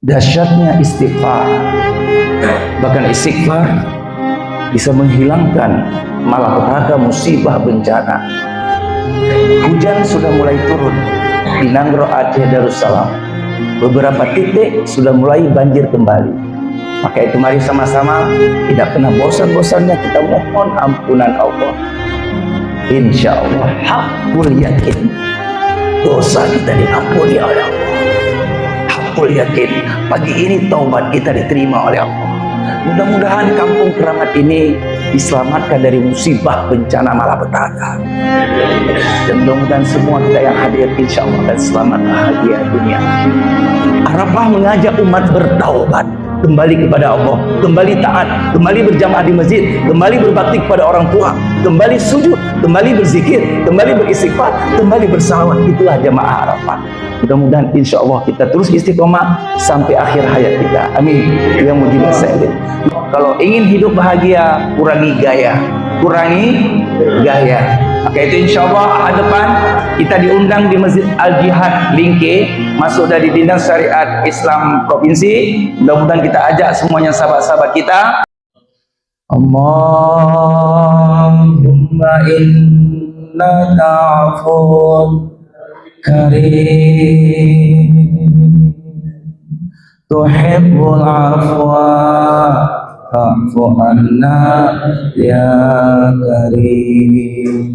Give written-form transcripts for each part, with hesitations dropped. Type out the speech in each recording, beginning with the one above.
dahsyatnya istighfar. Bahkan istighfar bisa menghilangkan malapetaka, musibah, bencana. Hujan sudah mulai turun di Nanggro, Aceh, Darussalam. Beberapa titik sudah mulai banjir kembali. Maka itu mari sama-sama tidak pernah bosan-bosannya kita mohon ampunan Allah. Insya Allah hakul yakin dosa kita diampuni oleh Allah. Hakul yakin pagi ini taubat kita diterima oleh Allah. Mudah-mudahan kampung Keramat ini diselamatkan dari musibah bencana malapetaka. Dan mudah-mudahan semua kita yang hadir insya Allah akan selamat bahagia dunia. Arafah mengajak umat bertaubat, kembali kepada Allah, kembali taat, kembali berjamaah di masjid, kembali berbakti kepada orang tua, kembali sujud, kembali berzikir, kembali beristighfar, kembali bersalawat. Itulah jamaah Arafah. Mudah-mudahan insya Allah kita terus istiqomah sampai akhir hayat kita. Amin. Ya mujibas sa'ilin. Kalau ingin hidup bahagia, kurangi gaya. Kurangi gaya. Maka itu insya Allah depan kita diundang di Masjid Al-Jihad Lingke, masuk dari Dinas Syariat Islam Provinsi. Mudah-mudahan kita ajak semuanya sahabat-sahabat kita. Allahumma innaka afun karim tuhibbul afwa fa'fu anna ya karim.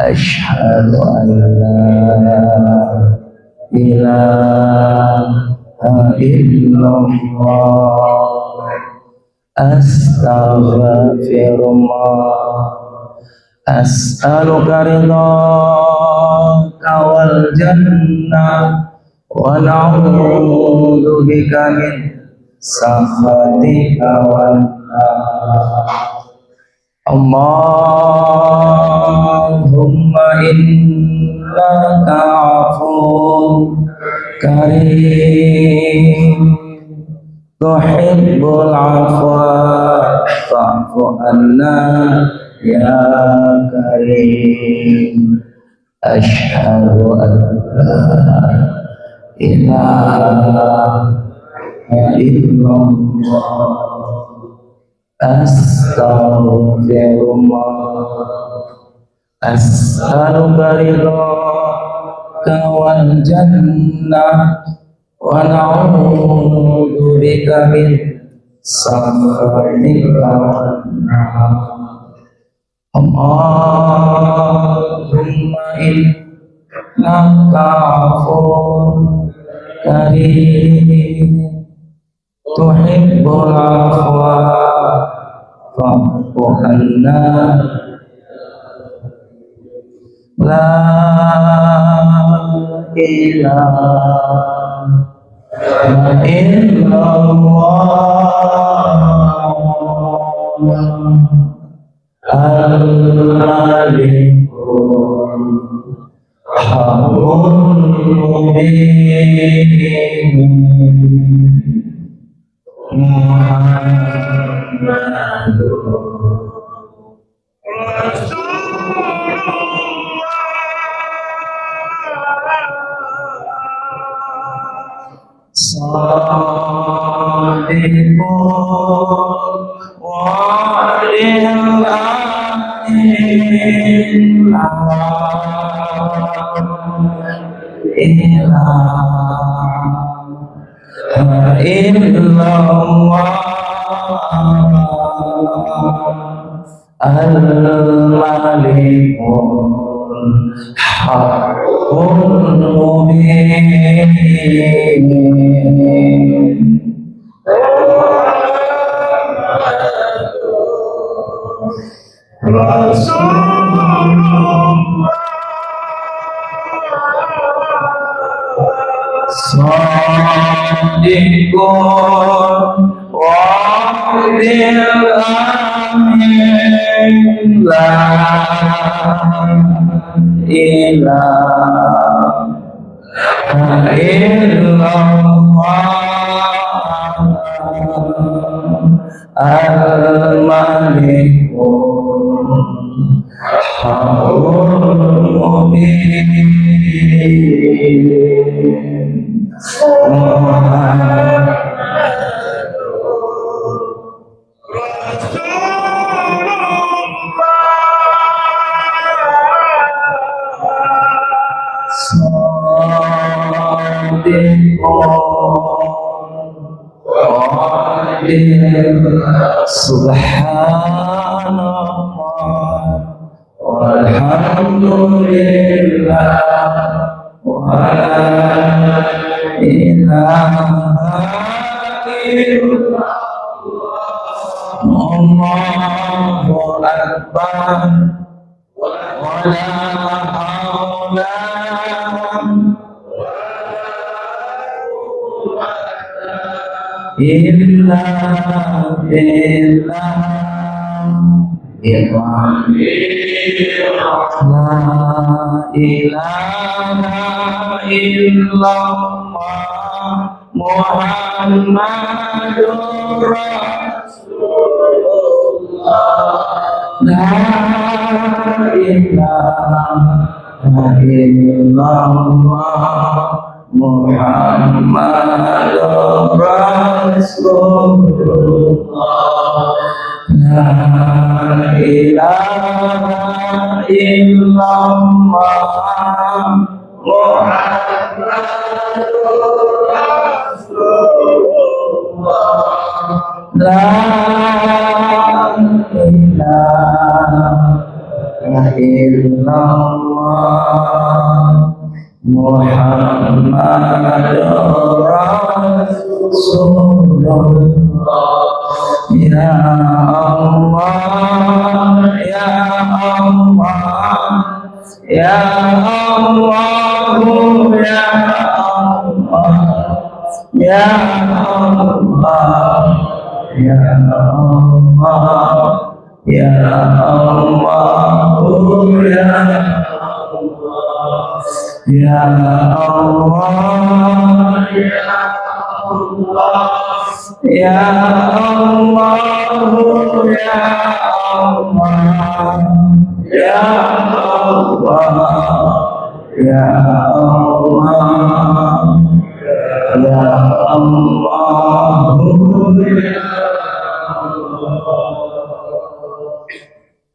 Asyhadu an la ilaha illallah astaghfirullah as'aluka ridhaka wal jannah wa na'udzu bika min sakhatika wan nar. Allahumma innaka afuwwun karim tuhibbul afwa fa'fu anna ya karim. Asyhadu an la ilaha illallah astaghfirullah as'aluka ridhaka wal jannah wa na'udzu bika min sakhatika wan nar. Allahumma innaka afuwwun karim tuhibbul afwa fa'fu anna. La ilaha illallah al-malikul haqqul mubin Muhammadur Sadiqul walil amin illallah al-malikul haqqul mubin Rasulullah Sadiqul wa'adil amin la ilaha illallah al-malikul haqqul mubin Muhammad Subhanallah walhamdulillah wa la ilaha illallah Allahu akbar wa la haula illa billah la ilaha illallah Muhammadur Rasulullah la ilaha illallah Muhammadur Rasulullah la ilaha illallah Muhammadur Rasulullah la ilaha illallah Muhammadur Rasulullah ya Allah ya Allah ya Allah ya Allah ya Allah ya Allah ya Allah ya Allah ya Allah ya Allah ya Allah ya Allah ya Allah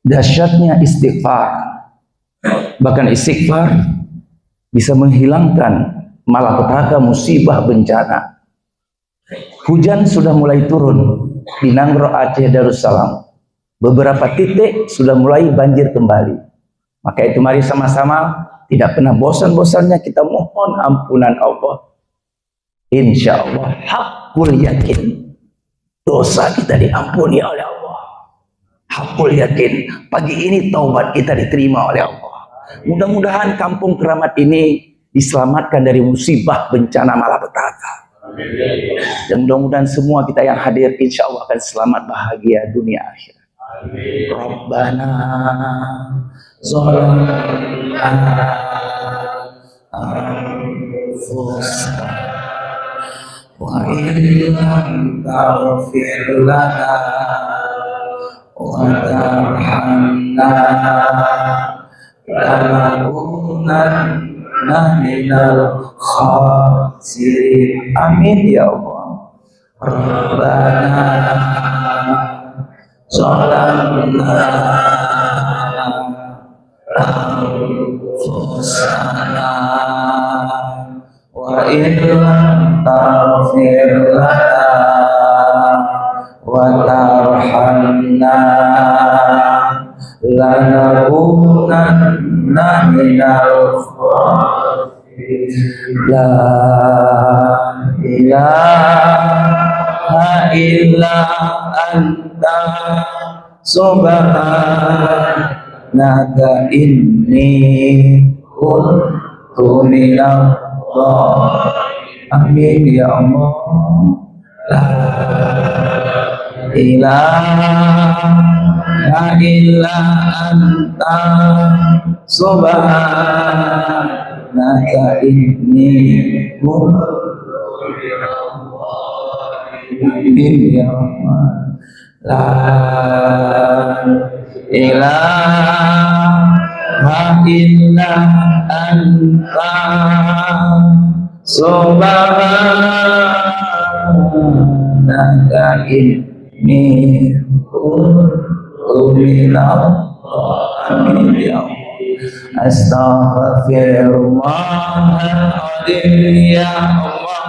dahsyatnya istighfar. Bahkan istighfar bisa menghilangkan malapetaka, musibah, bencana. Hujan sudah mulai turun di Nangro, Aceh, Darussalam. Beberapa titik sudah mulai banjir kembali. Maka itu mari sama-sama tidak pernah bosan-bosannya kita mohon ampunan Allah. Insya Allah hakul yakin dosa kita diampuni oleh Allah. Hakul yakin pagi ini taubat kita diterima oleh Allah. Mudah-mudahan kampung Keramat ini diselamatkan dari musibah, bencana, malapetaka. Dan mudah-mudahan semua kita yang hadir insya Allah akan selamat bahagia dunia akhirat. Rabbana zalamna anfusana wa illam taghfir lana wa tarhamna lanakunanna minal khasirin. Amin ya Allah. Rabbana zalamna anfusana wa illam taghfir lana wa tarhamna lanakunanna minal khasirin. La ilaha illa anta subhanaka inni kuntu minadh dhalimin. Amin ya Allah. La ilaha illa anta subhanaka inni kuntu minadh dhalimin ya Allah. La ilaha illa anta subhanaka inni kuntu minadh dhalimin ya Allah. Astaghfirullahaladzim ya Allah.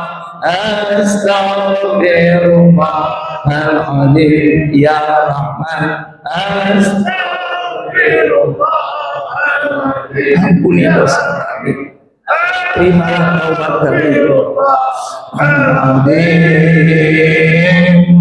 Astaghfirullah Astaghfirullahaladzim ya Rahman. Astaghfirullahaladzim. Ampuni dosa kami. Terimalah taubat kami.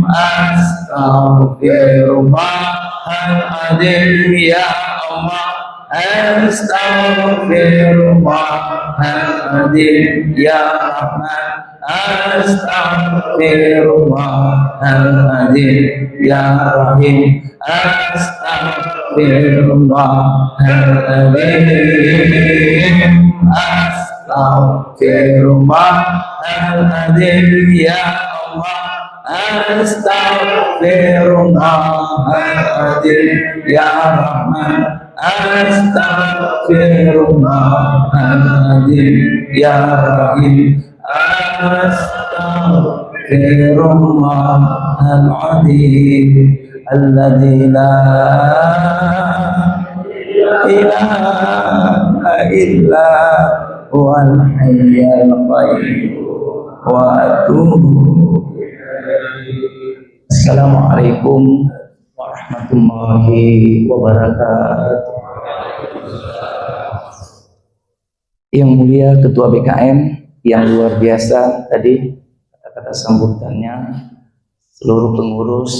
Astaghfirullahaladzim ya Allah. Astaghfirullahaladzim ya Rahman. Astaghfirullahaladzim ya Rahim. Astaghfirullahaladzim. Astaghfirullahaladzim ya Allah. Astaghfirullahaladzim ya Rahman. Astaghfirullahaladzim ya Rahim. Astaghfirullahaladzim alladzi la ilaha illa huwal hayyul qayyum wa atubu ilaih. Assalamualaikum warahmatullahi wabarakatuh. Yang mulia Ketua BKM yang luar biasa tadi kata-kata sambutannya, seluruh pengurus,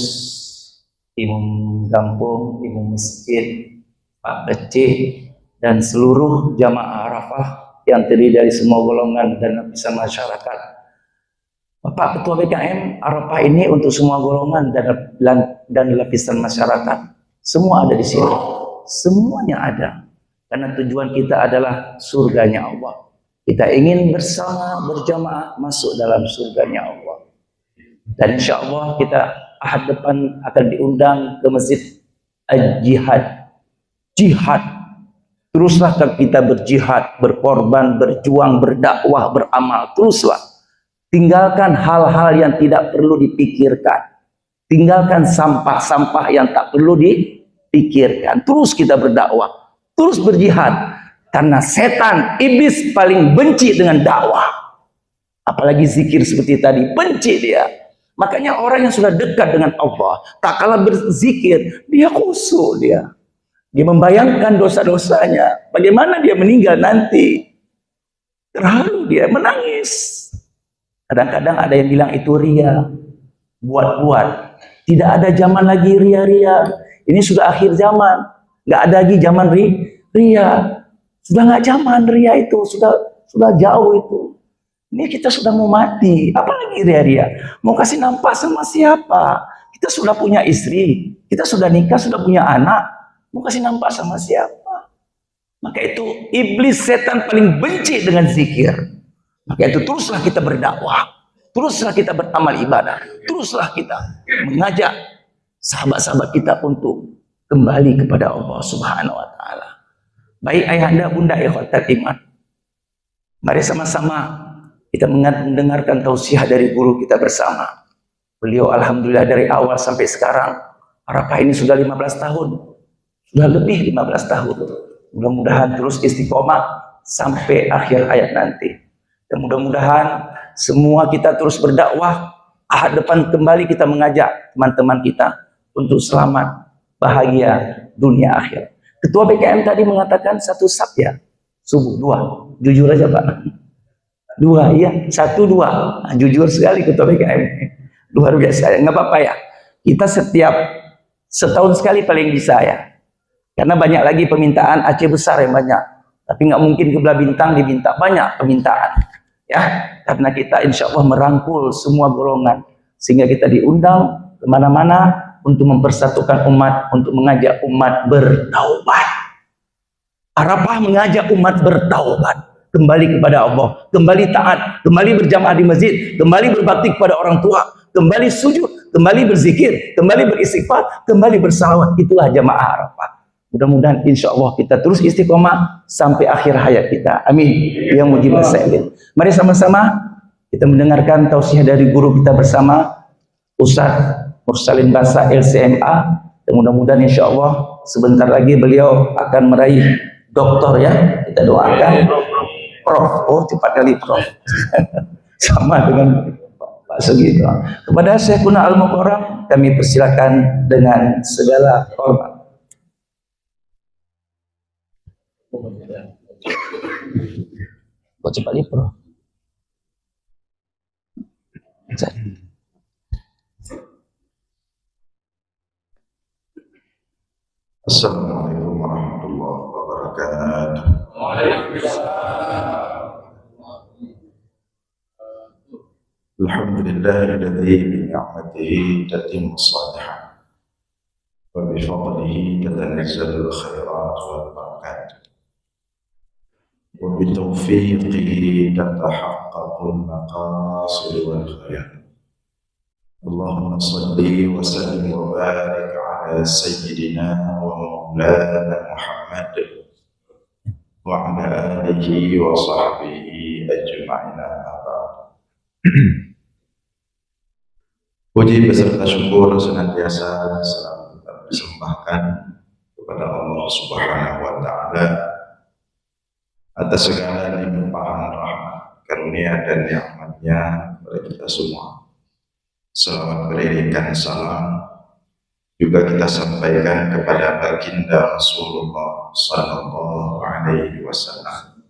imam kampung, imam masjid, Pak Kecil, dan seluruh jamaah Arafah yang terdiri dari semua golongan dan lapisan masyarakat. Bapak Ketua BKM, Arafah ini untuk semua golongan dan lapisan masyarakat. Semua ada di sini. Semuanya ada. Karena tujuan kita adalah surganya Allah. Kita ingin bersama berjamaah masuk dalam surganya Allah. Dan insya Allah kita ahad depan akan diundang ke Masjid Al-Jihad. Jihad. Teruslah kita berjihad, berkorban, berjuang, berdakwah, beramal. Teruslah. Tinggalkan hal-hal yang tidak perlu dipikirkan. Tinggalkan sampah-sampah yang tak perlu dipikirkan. Terus kita berdakwah. Terus berjihad. Karena setan, iblis paling benci dengan dakwah. Apalagi zikir seperti tadi, benci dia. Makanya orang yang sudah dekat dengan Allah, tak kalah berzikir, dia khusyuk dia. Dia membayangkan dosa-dosanya. Bagaimana dia meninggal nanti. Terharu dia, menangis. Kadang-kadang ada yang bilang itu ria. Buat-buat. Tidak ada zaman lagi ria-ria. Ini sudah akhir zaman. Nggak ada lagi zaman ria. Sudah nggak zaman ria itu, sudah jauh itu. Ini kita sudah mau mati, apalagi ria-ria. Mau kasih nampak sama siapa? Kita sudah punya istri, kita sudah nikah, sudah punya anak. Mau kasih nampak sama siapa? Maka itu iblis setan paling benci dengan zikir. Maka itu teruslah kita berdakwah, teruslah kita beramal ibadah, teruslah kita mengajak sahabat-sahabat kita untuk kembali kepada Allah Subhanahu wa Ta'ala. Baik ayahanda bunda ikhwatal iman, mari sama-sama kita mendengarkan tausiah dari guru kita bersama. Beliau alhamdulillah dari awal sampai sekarang Arafah ini sudah 15 tahun, sudah lebih 15 tahun. Mudah-mudahan terus istiqomah sampai akhir hayat nanti. Dan mudah-mudahan semua kita terus berdakwah. Ahad depan kembali kita mengajak teman-teman kita untuk selamat, bahagia dunia akhir. Ketua BKM tadi mengatakan satu sabya subuh, 2. Jujur aja Pak. 2, iya. 1, 2. Nah, jujur sekali Ketua BKM. Luar biasa. Nggak apa-apa ya. Kita setiap setahun sekali paling bisa ya. Karena banyak lagi permintaan Aceh besar yang banyak. Tapi nggak mungkin ke Belah Bintang diminta banyak permintaan. Ya. Karena kita insya Allah merangkul semua golongan. Sehingga kita diundang kemana-mana untuk mempersatukan umat, untuk mengajak umat bertaubat. Arafah mengajak umat bertaubat, kembali kepada Allah, kembali taat, kembali berjamaah di masjid, kembali berbakti kepada orang tua, kembali sujud, kembali berzikir, kembali beristighfar, kembali bersalawat. Itulah jamaah Arafah. Mudah-mudahan insya Allah kita terus istiqomah sampai akhir hayat kita. Amin. Ya mujibal sa'ilin. Mari sama-sama kita mendengarkan tausiah dari guru kita bersama, Ustaz Mursalin Basa LCMA. Dan mudah-mudahan insya Allah sebentar lagi beliau akan meraih doktor ya. Kita doakan. Prof, oh cepat kali Prof. Sama dengan Pak Sugito. Kepada Syekhuna Al-Mukarram kami persilakan dengan segala hormat. Kok cepat lihat, bro? Assalamualaikum warahmatullahi wabarakatuh. Alhamdulillahilladzi bi ni'matihi tatimmu shalihat wa bi fadlihi tatanazzalu khairat wal barakat wa bi tawfiqihi tatahaqqaqu al-maqasid wal khairat. Allahumma salli wa sallim wa barik ala sayyidina wa maulana Muhammad wa ala alihi wa sahbihi ajma'in. Puji beserta syukur senantiasa selalu kita persembahkan kepada Allah Subhanahu wa Ta'ala atas segala limpahan rahmat, karunia dan nikmat-Nya kepada kita semua. Selawat beriringkan salam juga kita sampaikan kepada baginda Rasulullah Sallallahu Alaihi Wasallam,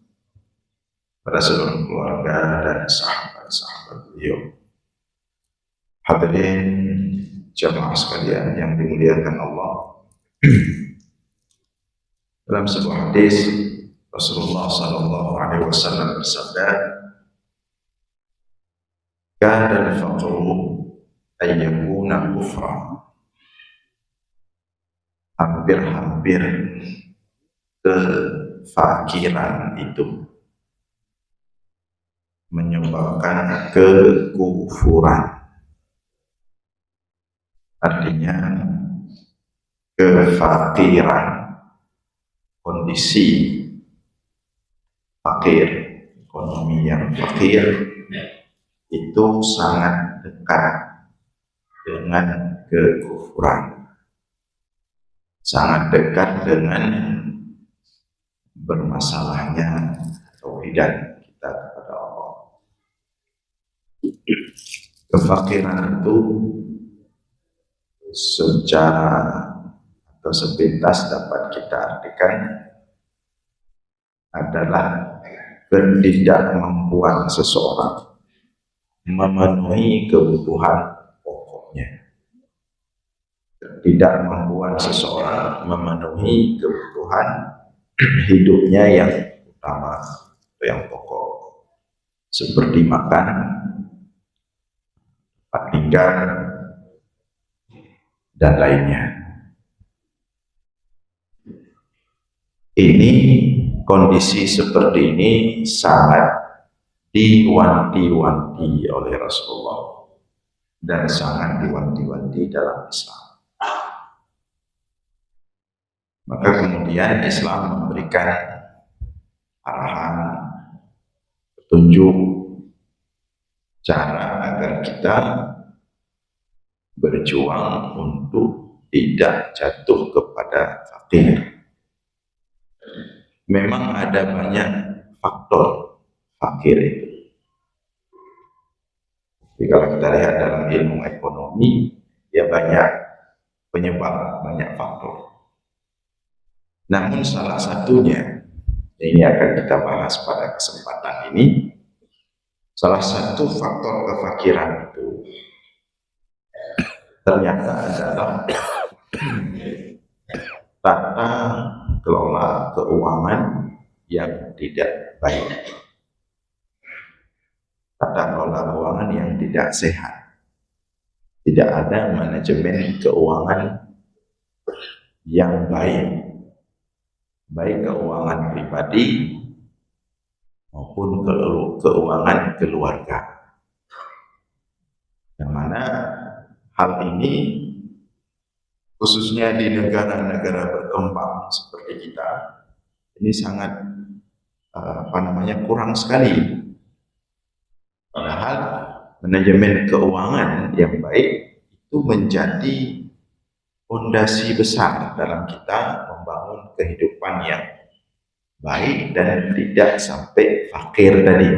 pada seluruh keluarga dan sahabat-sahabat beliau. Hadirin jamaah sekalian yang dimuliakan Allah, dalam sebuah hadis Rasulullah Sallallahu Alaihi Wasallam bersabda, "Kana al-faqru ayyakuna kufra." Hampir-hampir kefakiran itu menyebabkan kekufuran. Artinya kefakiran, kondisi fakir, ekonomi yang fakir itu sangat dekat dengan kekufuran, sangat dekat dengan bermasalahnya tauhidan kita kepada Allah. Kefakiran itu secara atau sepintas dapat kita artikan adalah ketidakmampuan seseorang memenuhi kebutuhan pokoknya. Ketidakmampuan seseorang memenuhi kebutuhan hidupnya yang utama atau yang pokok, seperti makan, tempat tinggal, dan lainnya. Ini kondisi seperti ini sangat diwanti-wanti oleh Rasulullah dan sangat diwanti-wanti dalam Islam. Maka kemudian Islam memberikan arahan, petunjuk, cara agar kita berjuang untuk tidak jatuh kepada fakir. Memang ada banyak faktor fakir itu. Jadi kalau kita lihat dalam ilmu ekonomi, ya banyak penyebab, banyak faktor. Namun salah satunya, ini akan kita bahas pada kesempatan ini, salah satu faktor kefakiran itu ternyata adalah tata kelola keuangan yang tidak baik, tata kelola keuangan yang tidak sehat. Tidak ada manajemen keuangan yang baik, baik keuangan pribadi maupun keuangan keluarga. Yang mana hal ini khususnya di negara-negara berkembang seperti kita ini sangat kurang sekali. Padahal manajemen keuangan yang baik itu menjadi fondasi besar dalam kita membangun kehidupan yang baik dan tidak sampai fakir tadi.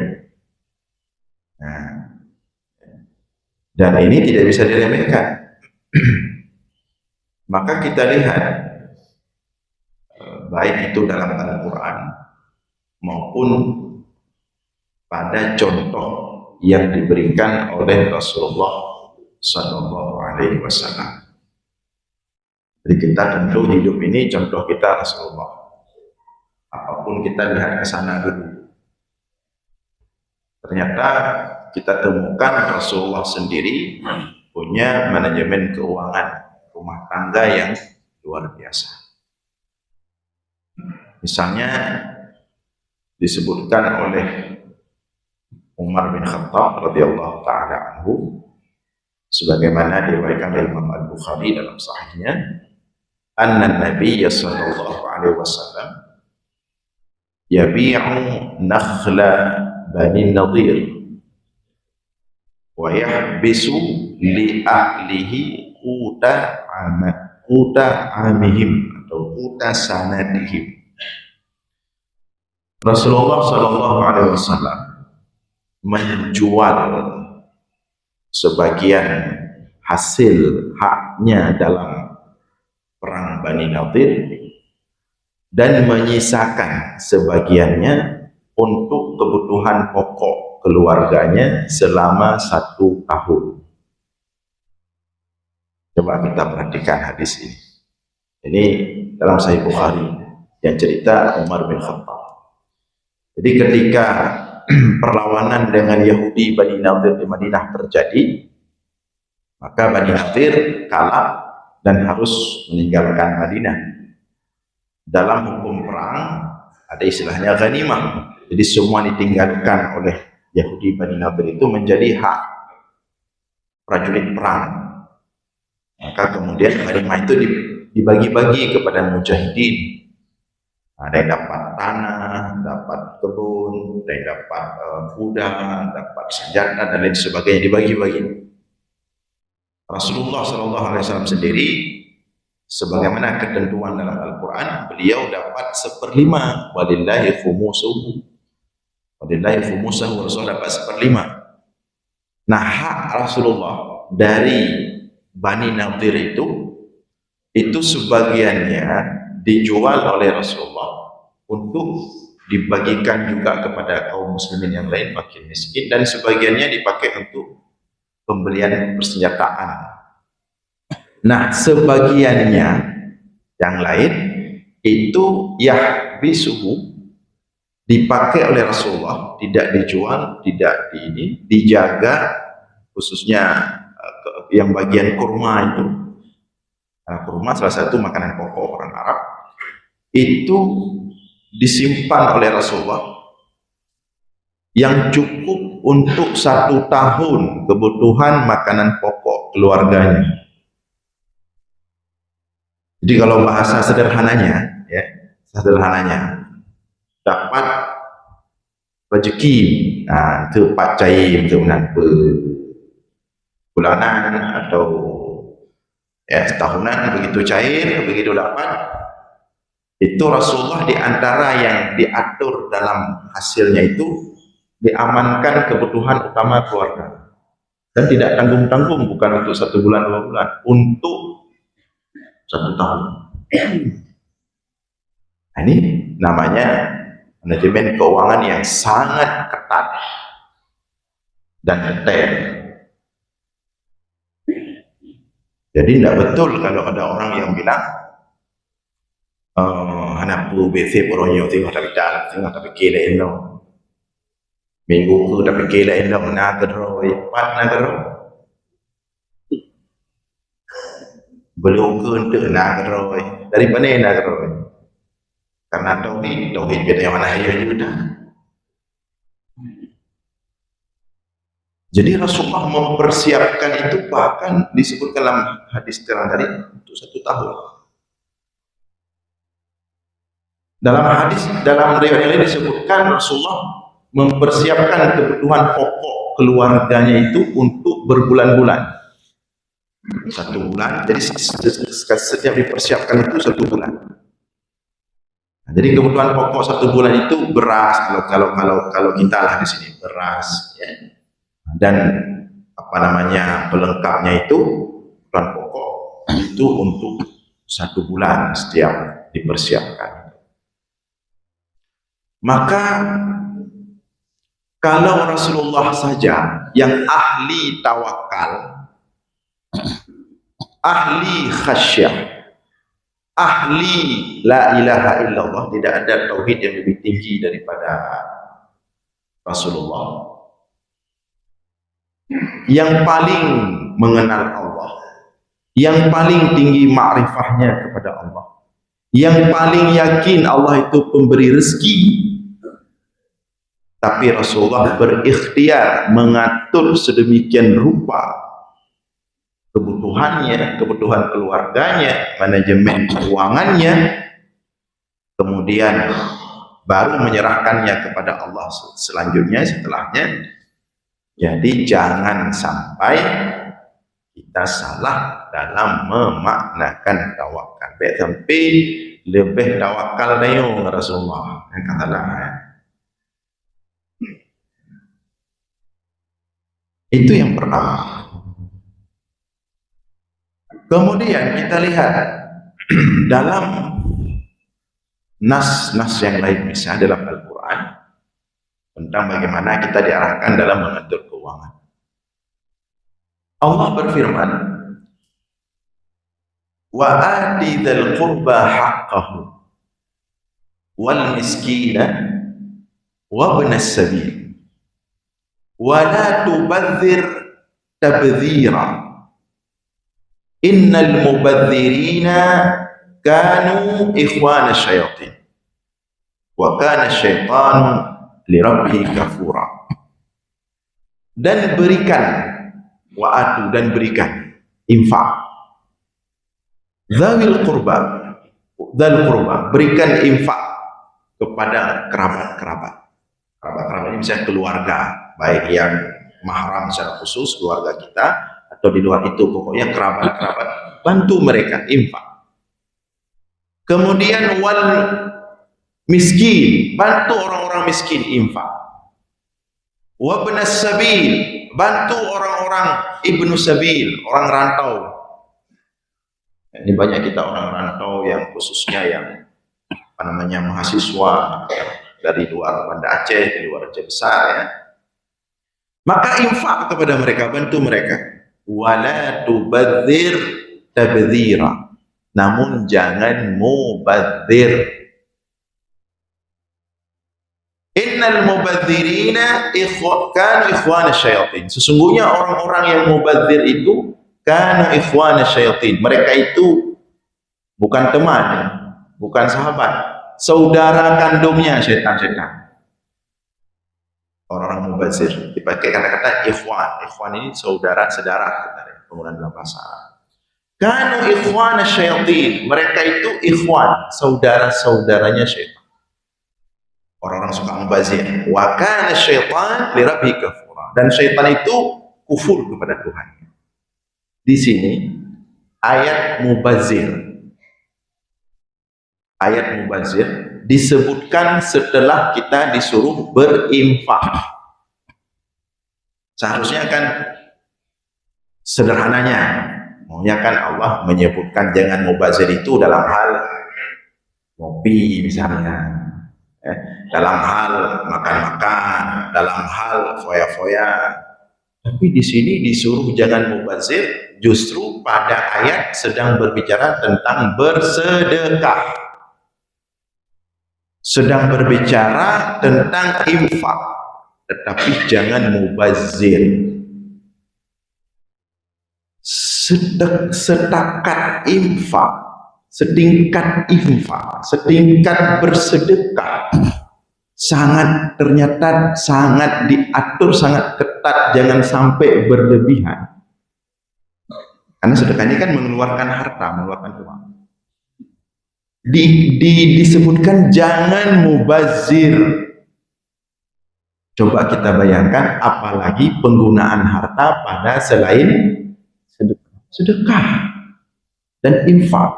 Nah, dan ini tidak bisa diremehkan. Maka kita lihat baik itu dalam Al-Quran maupun pada contoh yang diberikan oleh Rasulullah Sallallahu Alaihi Wasallam. Jadi kita tentu hidup ini contoh kita Rasulullah. Apapun kita lihat ke sana dulu. Ternyata kita temukan Rasulullah sendiri punya manajemen keuangan rumah tangga yang luar biasa. Misalnya disebutkan oleh Umar bin Khattab radhiyallahu taala anhu, sebagaimana diriwayatkan oleh Imam Al-Bukhari dalam sahihnya, anna Nabiy sallallahu alaihi wasallam yabi'u nakhla Bani Nadir wa yahbisu li ahlihi quta amihim atau quta sanadihim. Rasulullah sallallahu alaihi wasallam menjual sebagian hasil haknya dalam perang Bani Nadir dan menyisakan sebagiannya untuk kebutuhan pokok keluarganya selama 1 tahun. Coba kita perhatikan hadis ini. Ini dalam Sahih Bukhari yang cerita Umar bin Khattab. Jadi ketika perlawanan dengan Yahudi Bani Nadir di Madinah terjadi, maka Bani Nadir kalah dan harus meninggalkan Madinah. Dalam hukum perang ada istilahnya ghanimah. Jadi semua ditinggalkan oleh Yahudi Bani Nadir itu menjadi hak prajurit perang. Maka kemudian ghanimah itu dibagi-bagi kepada mujahidin. Ada yang dapat tanah, dapat kebun, ada yang dapat kuda, dapat senjata dan lain sebagainya, dibagi-bagi. Rasulullah SAW sendiri, sebagaimana ketentuan dalam Al-Quran, beliau dapat 1/5. Walillahi khumusuhu. Walillahi khumusuhu, Rasulullah dapat 1/5. Nah, hak Rasulullah dari Bani Nadir itu sebagiannya dijual oleh Rasulullah untuk dibagikan juga kepada kaum muslimin yang lain, fakir miskin, dan sebagiannya dipakai untuk pembelian persenjataan. Nah, sebagiannya yang lain itu yahbisuhu, dipakai oleh Rasulullah, tidak dijual, tidak dijaga, khususnya yang bagian kurma itu. Nah, kurma salah satu makanan pokok orang Arab, itu disimpan oleh Rasulullah yang cukup untuk 1 tahun kebutuhan makanan pokok keluarganya. Jadi kalau bahasa sederhananya, ya, dapat rezeki, nah itu pak cai untuk menanpa bulanan atau setahunan, begitu cair, begitu dapat. Itu Rasulullah di antara yang diatur dalam hasilnya itu diamankan kebutuhan utama keluarga dan tidak tanggung-tanggung, bukan untuk 1 bulan 2 bulan, untuk 1 tahun. Nah, ini namanya manajemen keuangan yang sangat ketat dan detail. Jadi tidak betul kalau ada orang yang bilang anak pu BC poronyo tengok tapi kira eno minggu ku tapi kira eno na kedroi pat na kedroi belum ke untuk na kedroi dari mana na kedroi karena tauhid beda yang mana ayo juga. Jadi Rasulullah mempersiapkan itu, bahkan disebutkan dalam hadis terang tadi untuk 1 tahun. Dalam riwayat ini disebutkan Rasulullah mempersiapkan kebutuhan pokok keluarganya itu untuk berbulan-bulan. 1 bulan, jadi setiap dipersiapkan itu 1 bulan. Nah, jadi kebutuhan pokok 1 bulan itu beras, kalau kita lah di sini beras, ya. Dan pelengkapnya itu kebutuhan pokok itu untuk 1 bulan setiap dipersiapkan. Maka kalau Rasulullah saja yang ahli tawakal, ahli khasyah, ahli la ilaha illallah, tidak ada tauhid yang lebih tinggi daripada Rasulullah, yang paling mengenal Allah, yang paling tinggi ma'rifahnya kepada Allah, yang paling yakin Allah itu pemberi rezeki. Tapi Rasulullah berikhtiar mengatur sedemikian rupa kebutuhannya, kebutuhan keluarganya, manajemen keuangannya, kemudian baru menyerahkannya kepada Allah selanjutnya setelahnya. Jadi jangan sampai kita salah dalam memaknakan tawakal. Sampai lebih tawakal dayo Rasulullah yang katalah. Itu yang pertama. Kemudian kita lihat dalam nas-nas yang lain, misalnya dalam Al-Quran, tentang bagaimana kita diarahkan dalam mengatur keuangan. Allah berfirman, wa ati dzal qurba haqqahu wal miskina wa ibnas sabil wa la tubadzir tabdzira innal mubadzirina kanu ikhwana syayatin wa kana syaitanu li rabbih kafura. Dan berikan, wa'atu, dan berikan infak, dzawil qurba, berikan infak kepada kerabat-kerabat. Kerabat-kerabat ini misalnya keluarga, baik yang mahram secara khusus keluarga kita atau di luar itu, pokoknya kerabat-kerabat, bantu mereka infak. Kemudian wal miskin, bantu orang-orang miskin infak. Wa ibnas sabil, bantu orang-orang ibnu sabil, orang rantau. Ini banyak kita orang rantau yang khususnya yang mahasiswa dari luar Banda Aceh, dari luar Aceh besar ya. Maka infak kepada mereka, bantu mereka. Wala tubadzir tabdzira, namun jangan mubadzir. Innal mubadzirina kanu ikhwana syayatin. Sesungguhnya orang-orang yang mubadzir itu kanu ikhwana syayatin. Mereka itu bukan teman, bukan sahabat, saudara kandungnya setan-setan. Orang-orang mubadzir dipakai kata-kata ikhwan. Ikhwan ini saudara, penggunaan dalam bahasa Arab. Kanu ikhwana syayatin. Mereka itu ikhwan, saudara-saudaranya syaitan. Orang-orang suka membazir. Wa kana syaitan li rabbih kafura. Dan syaitan itu kufur kepada Tuhan. Di sini ayat mubazir disebutkan setelah kita disuruh berinfak. Seharusnya kan sederhananya, maunya kan Allah menyebutkan jangan mubazir itu dalam hal ngopi misalnya, dalam hal makan-makan, dalam hal foya-foya. Tapi di sini disuruh jangan mubazir, justru pada ayat sedang berbicara tentang bersedekah, sedang berbicara tentang infak, tetapi jangan mubazir. Setakat infak, setingkat bersedekah, ternyata sangat diatur, sangat ketat, jangan sampai berlebihan. Karena sedekah ini kan mengeluarkan harta, mengeluarkan uang. Disebutkan jangan mubazir. Coba kita bayangkan, apalagi penggunaan harta pada selain sedekah dan infak.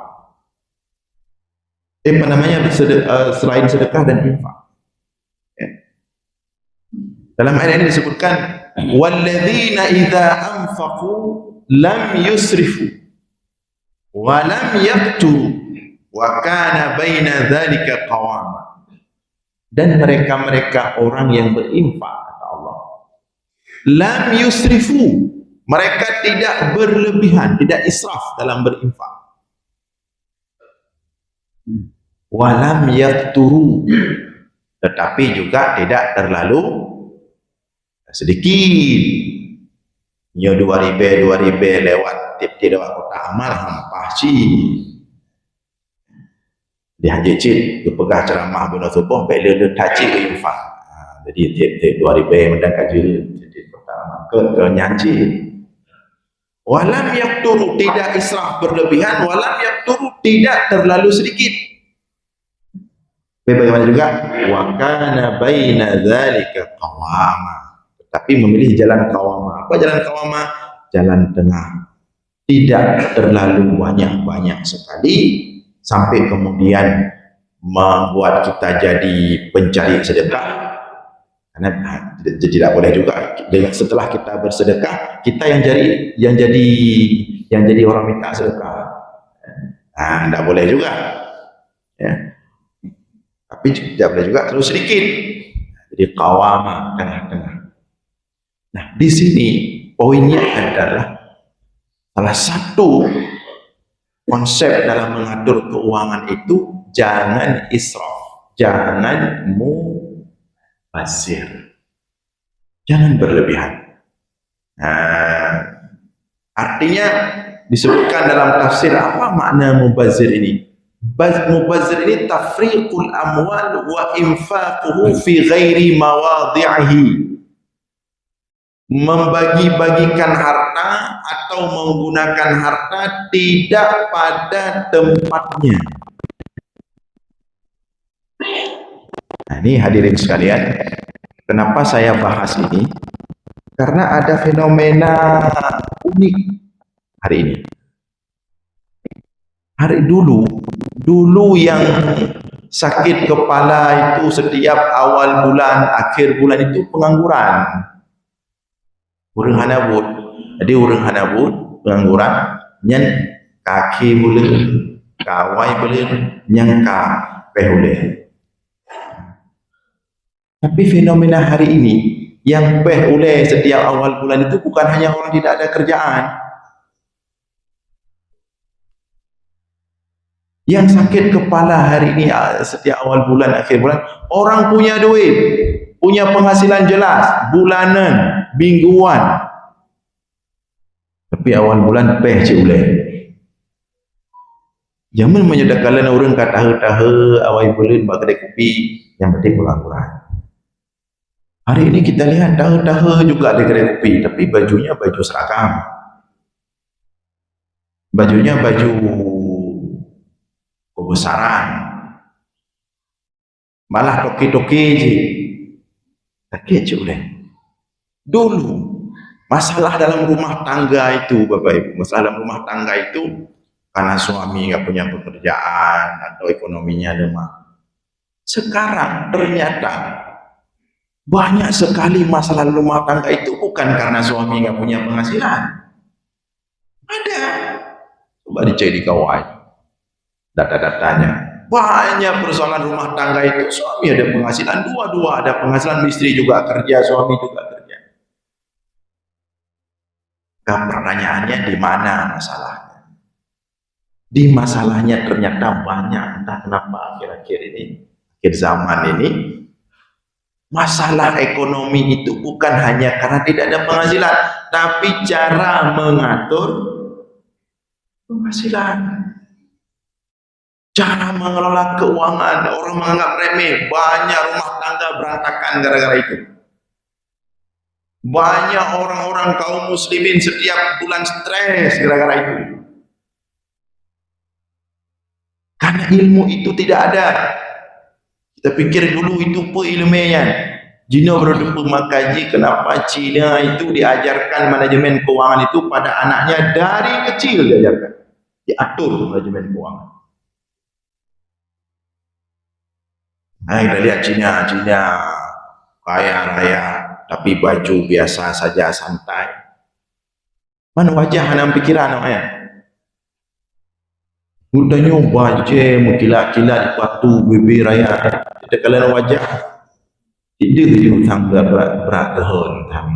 Selain sedekah dan infak. Dalam ayat ini disebutkan walladzina idza anfaqu lam yusrifu wa lam yaqturu wa kana baina dzalika qawama. Dan mereka-mereka orang yang berinfak, kata Allah, lam yusrifu, mereka tidak berlebihan, tidak israf dalam berinfak, wa lam yaqturu, tetapi juga tidak terlalu sedikit. Nyo 2 ribu lewat tip-tip lewat kota amal hampah ci. Di haji cid kepegah ceramah benar subuh bela le taji ke infak. Jadi tip-tip 2 ribu mendang kaji jadi pertama ke nyanci. Walam yaqturu, tidak israf berlebihan, walam yaqturu, tidak terlalu sedikit. Bagaimana juga wa kana baina dzalika qawama, tapi memilih jalan qawama. Apa jalan qawama? Jalan tengah, tidak terlalu banyak sekali sampai kemudian membuat kita jadi pencari sedekah. Karena tidak boleh juga dengan setelah kita bersedekah kita yang jadi orang minta sedekah. Nah, tidak boleh juga. Ya. Tapi tidak boleh juga terlalu sedikit. Jadi qawama, tengah-tengah. Nah, di sini poinnya adalah salah satu konsep dalam mengatur keuangan itu jangan israf, jangan mubazir, jangan berlebihan. Nah, artinya disebutkan dalam tafsir apa makna mubazir ini? Mubazir ini tafriqul amwal wa infaquhu fi ghairi mawadhi'ihi, membagi-bagikan harta atau menggunakan harta tidak pada tempatnya. Nah, ini hadirin sekalian, kenapa saya bahas ini? Karena ada fenomena unik hari ini. Hari dulu yang sakit kepala itu setiap awal bulan, akhir bulan itu pengangguran. Urang hanabut. Jadi urang hanabut pengangguran nyen kaki bulan, kawai bulan, nyangka pehule. Tapi fenomena hari ini yang pehule setiap awal bulan itu bukan hanya orang tidak ada kerjaan. Yang sakit kepala hari ini setiap awal bulan, akhir bulan, orang punya duit, punya penghasilan jelas, bulanan, mingguan, tapi awal bulan peh cik uleh. Jangan menyedekahkan orang kata-kata awal bulan bak kedai kopi, yang penting pengangguran. Hari ini kita lihat tahu-tahu juga ada kedai kopi, tapi bajunya baju seragam, bajunya baju kebesaran, malah toki-toki je. Sakit je boleh. Dulu masalah dalam rumah tangga itu, Bapak Ibu, masalah dalam rumah tangga itu karena suami nggak punya pekerjaan atau ekonominya lemah. Sekarang ternyata banyak sekali masalah rumah tangga itu bukan karena suami nggak punya penghasilan. Ada, coba dicek di kawan. Data-datanya banyak persoalan rumah tangga itu suami ada penghasilan, dua-dua ada penghasilan, istri juga kerja, suami juga kerja. Pertanyaannya di mana masalahnya? Di masalahnya ternyata banyak, entah kenapa akhir-akhir ini, akhir zaman ini, masalah ekonomi itu bukan hanya karena tidak ada penghasilan, tapi cara mengatur penghasilan. Cara mengelola keuangan, orang menganggap remeh. Banyak rumah tangga berantakan gara-gara itu. Banyak orang-orang kaum muslimin setiap bulan stres gara-gara itu. Karena ilmu itu tidak ada. Kita pikir dulu itu apa ilmunya. Jino berdua makaji kenapa Cina itu diajarkan manajemen keuangan itu pada anaknya dari kecil diajarkan. Diatur manajemen keuangan. Nah, kita lihat Cina kaya raya, tapi baju biasa saja santai. Mana wajah hanam pikiran namanya? Mudahnya wajah mengkilat-kilat di batu bibir raya. Tidak kalian wajah. Tidak dia utang berat tahun utang.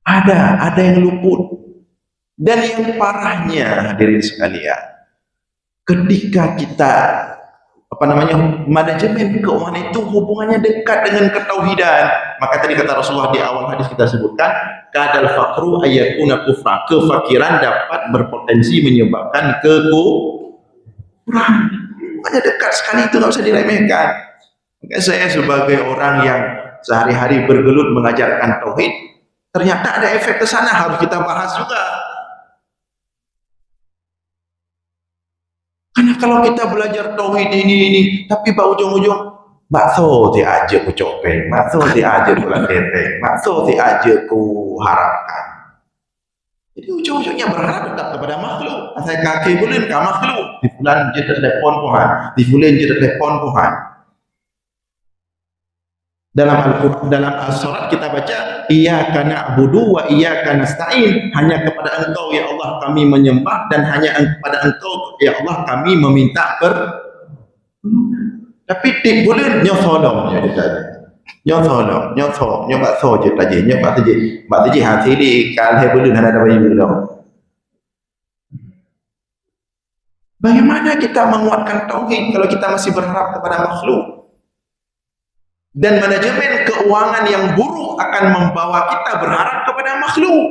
Ada yang luput. Dan yang parahnya hadirin sekalian, ketika kita manajemen keuangan itu hubungannya dekat dengan ketauhidan. Maka tadi kata Rasulullah di awal hadis kita sebutkan, kadal faqru ayakuna kufra. Kefakiran dapat berpotensi menyebabkan kekufuran. Hubungannya dekat sekali, itu nggak bisa diremehkan. Maka saya sebagai orang yang sehari-hari bergelut mengajarkan tauhid, ternyata ada efek ke sana, harus kita bahas juga. Karena kalau kita belajar tauhid ini, tapi pak ujung-ujung bakso ti aja ku copeng, bakso ti aja ku lanteteng, bakso ti aja ku harapkan. Jadi ujung-ujungnya berharap tetap kepada makhluk. Asal kaki bulan ke makhluk. Di bulan je telepon Tuhan, di bulan je telepon Tuhan. Dalam surat kita baca, iyyaka na'budu wa iyyaka nasta'in. Hanya kepada Engkau ya Allah kami menyembah, dan hanya kepada Engkau ya Allah kami meminta tapi di bulan nyotolong ya kita. Nyotolong, nyoba soje taje, nyoba taje hati di kal he bulan ada bayi belum. Bagaimana kita menguatkan tauhid kalau kita masih berharap kepada makhluk? Dan manajemen keuangan yang buruk akan membawa kita berharap kepada makhluk.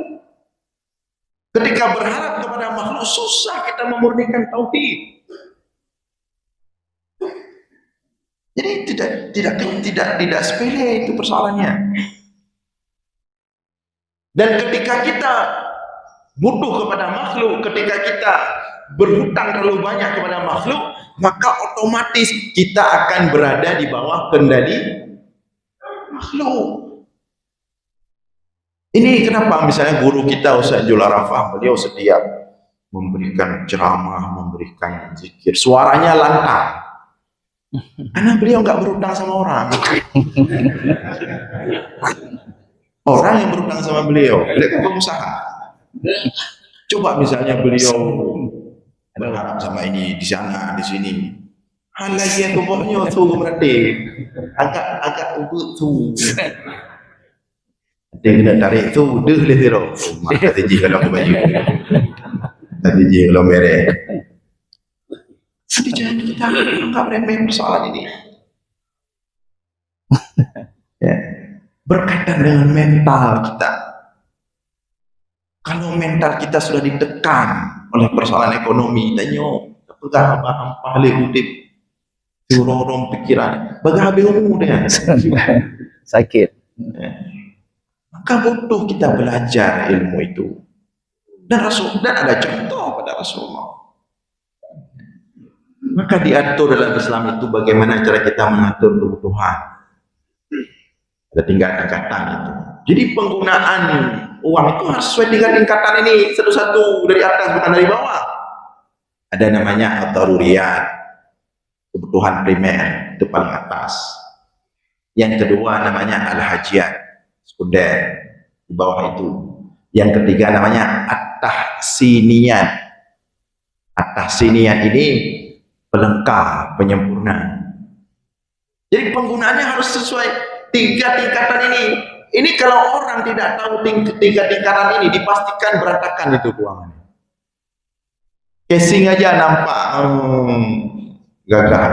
Ketika berharap kepada makhluk, susah kita memurnikan tauhid. Jadi tidak sepele itu persoalannya. Dan ketika kita butuh kepada makhluk, ketika kita berhutang terlalu banyak kepada makhluk, maka otomatis kita akan berada di bawah kendali makhluk. Ini kenapa misalnya guru kita Ustaz Jul Arafah, beliau setiap memberikan ceramah, memberikan zikir, suaranya lantang. Karena beliau nggak berutang sama orang. Orang yang berutang sama beliau pengusaha. Coba misalnya beliau berharap sama ini di sana, di sini. Hal lagi yang keboknya tu berarti agak ubut tu. Dia kena tarik tu, deh le tiro. Maka tiji kalau aku baju. Tiji kalau mereh. Jadi jangan kita anggap remeh persoalan ini. Ya. Berkaitan dengan mental kita. Kalau mental kita sudah ditekan oleh persoalan ekonomi, tanyo, pegang paham pahle udip, turorong pikiran, baga habis umur dia. Sakit. Ya. Maka butuh kita belajar ilmu itu. Dan ada contoh pada Rasulullah. Maka diatur dalam Islam itu bagaimana cara kita mengatur kebutuhan. Ada tingkatan itu. Jadi penggunaan uang itu harus sesuai dengan tingkatan ini, satu-satu dari atas bukan dari bawah. Ada namanya ad-daruriyat, kebutuhan primer, itu paling atas. Yang kedua namanya al-hajiyat, sekunder, di bawah itu. Yang ketiga namanya at-tahsiniyat. At-tahsiniyat ini pelengkap, penyempurna. Jadi penggunaannya harus sesuai tiga tingkatan ini. Ini kalau orang tidak tahu tiga tingkatan ini, dipastikan berantakan itu keuangan. Casing aja nampak gagal.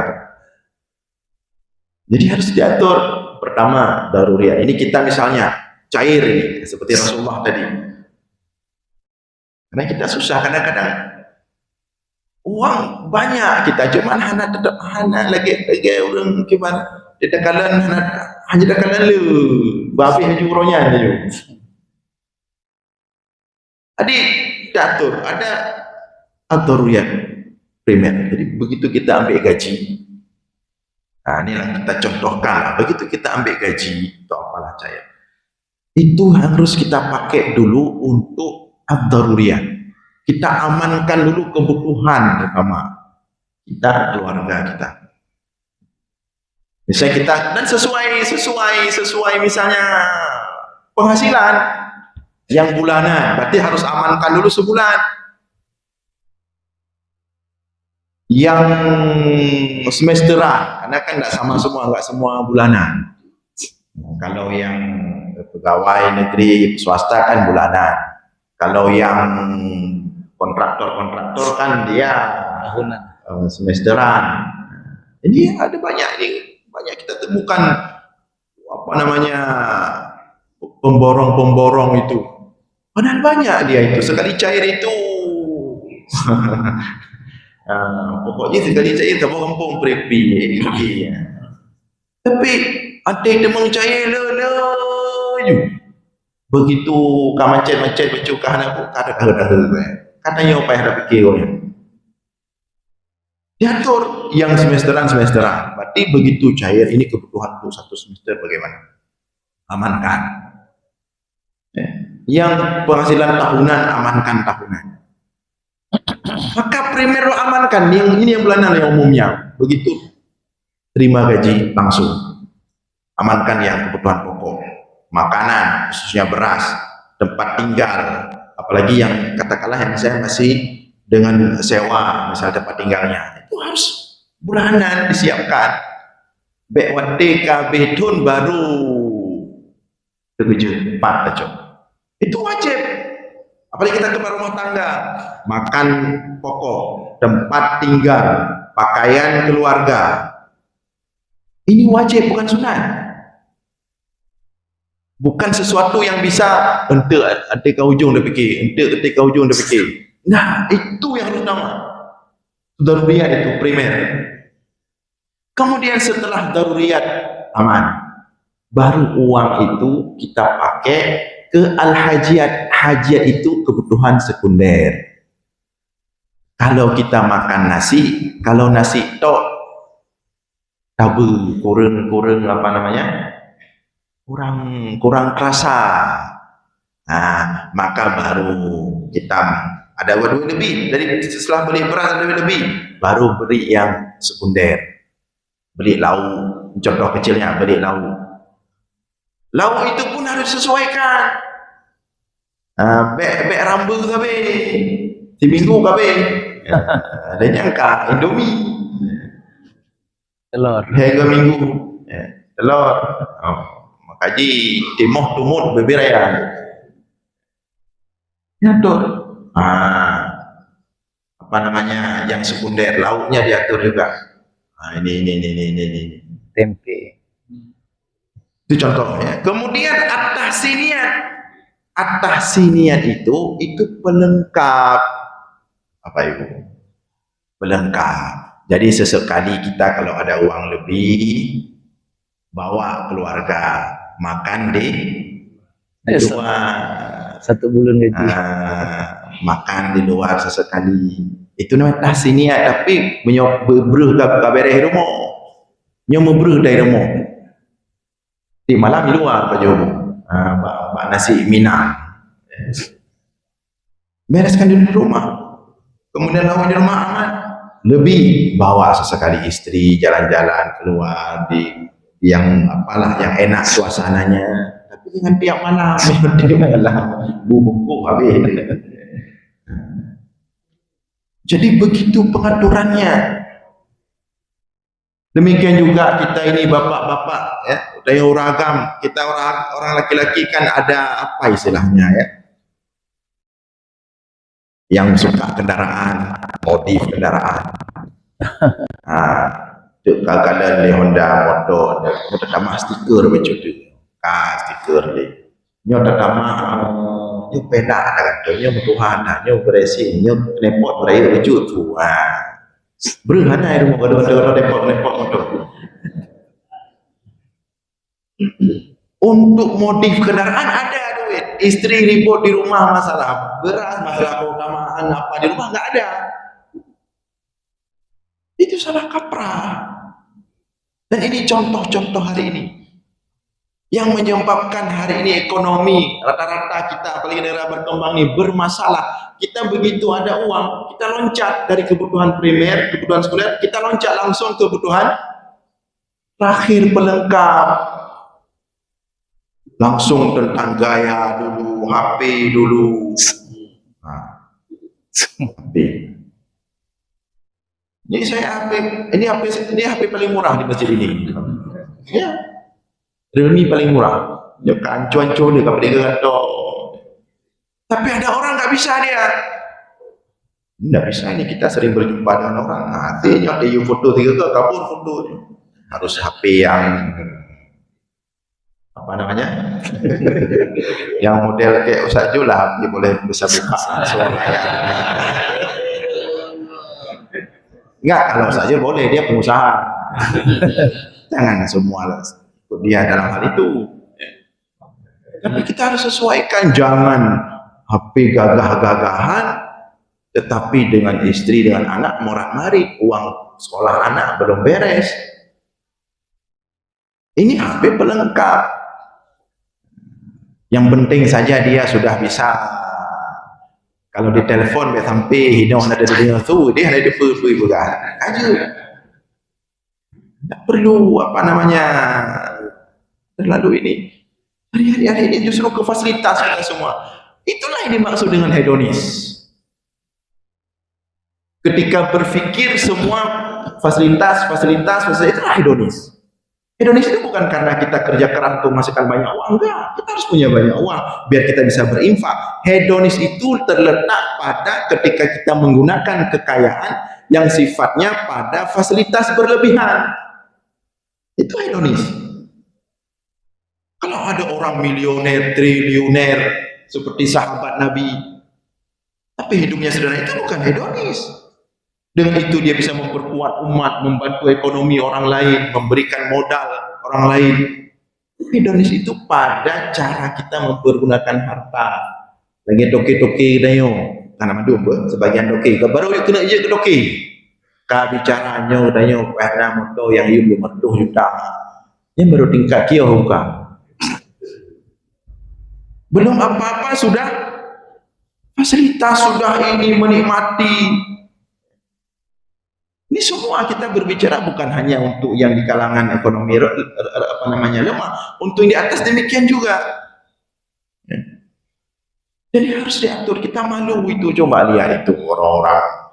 Jadi harus diatur. Pertama, daruriyah. Ini kita misalnya cair ini, seperti Rasulullah tadi. Karena kita susah kadang-kadang. Uang banyak kita, cuman hana lagi orang gimana? Tidak kalian hanya kalian lu, babi hanya uronya aja. Adik diatur, ada ad-daruriyat primer. Jadi begitu kita ambil gaji, nah ini yang kita contohkan. Begitu kita ambil gaji, itu apalah saya. Itu harus kita pakai dulu untuk ad-daruriyat. Kita amankan dulu kebutuhan pertama. kita, keluarga kita. Misalnya kita, dan sesuai misalnya penghasilan yang bulanan, berarti harus amankan dulu sebulan. Yang semesteran, karena kan nggak semua bulanan. Kalau yang pegawai negeri swasta kan bulanan. Kalau yang kontraktor kan dia tahunan, semesteran. Ini ada banyak kita temukan apa namanya pemborong itu. Padahal banyak dia itu, sekali cair itu. Pokoknya sekali cair tak kampung prepi. Tapi ada yang mencair begitu kamacet bercukah nak katanya apa yang ada pikirnya diatur yang semesteran, berarti begitu cair ini kebutuhan untuk satu semester bagaimana amankan, yang penghasilan tahunan amankan tahunan, maka primer lo amankan, yang ini yang bulanan yang umumnya begitu terima gaji langsung amankan yang kebutuhan pokok, makanan khususnya beras, tempat tinggal, apalagi yang katakanlah yang saya masih dengan sewa misalnya tempat tinggalnya itu harus bulanan disiapkan. BWT KB tun baru 7 4 aja. Itu wajib. Apalagi kita ke rumah tangga, makan pokok, tempat tinggal, pakaian keluarga. Ini wajib, bukan sunat. Bukan sesuatu yang bisa ente ketika ujung dia fikir, Nah, itu yang utama. Daruriyat itu primer. Kemudian setelah daruriyat aman, baru uang itu kita pakai ke al-hajiyat. Hajiyat itu kebutuhan sekunder. Kalau kita makan nasi, kalau nasi tok tabu kurang apa namanya? Kurang terasa. Nah, maka baru kita ada duit lebih dari setelah beli beras ada duit lebih, baru beli yang sekunder, beli lauk. Contoh kecilnya beli lauk. Lauk itu pun harus disesuaikan. Bek rambu kabe, seminggu kabe, ada nyangka Indomie, telur, harga minggu, telur, makaji timoh tumut beberayan, nyatur. Apa namanya yang sekunder, lauknya diatur juga. Ini tempe. Itu contohnya. Kemudian at-tahsiniyat itu pelengkap. Apa itu? Pelengkap. Jadi sesekali kita kalau ada uang lebih, bawa keluarga makan di luar. 1 bulan gaji. Makan di luar sesekali. Itu namanya tahsiniyat, tapi menyobreh kabere rumah. Nyobreh dari rumah. Di malam di luar baju nasi minang. Bereskan di rumah. Kemudian lawan di rumah aman. Lebih bawa sesekali istri jalan-jalan keluar di yang apalah yang enak suasananya. Tapi dengan tiap malam bubuk habis. Jadi begitu pengaturannya. Demikian juga kita ini bapak-bapak ya, dari ragam. Kita orang laki-laki kan ada apa istilahnya ya? Yang suka kendaraan, modif kendaraan. Kadang-kadang di Honda motor, kita tambah stiker macam tu. Stiker ni. Nyo tambah nyo penak ada kata, nyo bertuhan, nyo beresin, nyo nepot berair wujud tu. Berhana itu mau kadang-kadang nepot motor. Untuk modif kendaraan ada duit. Istri ribut di rumah masalah beras, masalah keutamaan apa di rumah nggak ada. Itu salah kaprah. Dan ini contoh-contoh hari ini. Yang menyebabkan hari ini ekonomi rata-rata kita, apalagi negara berkembang ini, bermasalah. Kita begitu ada uang, kita loncat dari kebutuhan primer, kebutuhan sekunder, kita loncat langsung ke kebutuhan terakhir pelengkap. Langsung tentang gaya dulu, HP dulu. Nah, HP. Jadi saya ini HP paling murah di masjid ini. Ya. Realme paling murah. Dia kancuan-cuan dia kapal dia kata. Tapi ada orang nggak bisa dia. Nggak bisa ini, kita sering berjumpa dengan orang. Artinya dia foto 3 ke kabur fotonya. Harus HP yang apa namanya? Yang model kayak Ustaz Jula, dia boleh bisa buka suaranya. Enggak, kalau saja boleh, dia pengusaha. Jangan semua dia dalam hal itu. Tapi kita harus sesuaikan, jangan HP gagah-gagahan, tetapi dengan istri, dengan anak morak-marik, uang sekolah anak belum beres. Ini HP pelengkap. Yang penting saja dia sudah bisa. Kalau di telepon dia sampai hidung ada di tu, dia ada di pu-pu juga. Aja. Tak perlu apa namanya terlalu ini. Hari-hari ini justru ke fasilitas kita semua. Itulah yang dimaksud dengan hedonis. Ketika berpikir semua fasilitas itulah hedonis. Hedonis itu bukan karena kita kerja keras untuk menghasilkan banyak uang, enggak. Kita harus punya banyak uang biar kita bisa berinfak. Hedonis itu terletak pada ketika kita menggunakan kekayaan yang sifatnya pada fasilitas berlebihan. Itu hedonis. Kalau ada orang milioner, triliuner seperti sahabat Nabi, tapi hidupnya sederhana, itu bukan hedonis. Dengan itu dia bisa memperkuat umat, membantu ekonomi orang lain, memberikan modal orang lain. Hedonis itu pada cara kita mempergunakan harta. Lagi toke-toke dayo, tanam madu sebagian toke. Baru yuk kena je ke toke. Ka bicaranya dayo pada moto yang yuk 50 juta. Yang baru tingkat kia buka. Belum apa-apa sudah fasilitas, sudah ini menikmati. Ini semua kita berbicara bukan hanya untuk yang di kalangan ekonomi lemah, untuk yang di atas demikian juga. Jadi harus diatur. Kita malu itu, coba lihat itu orang-orang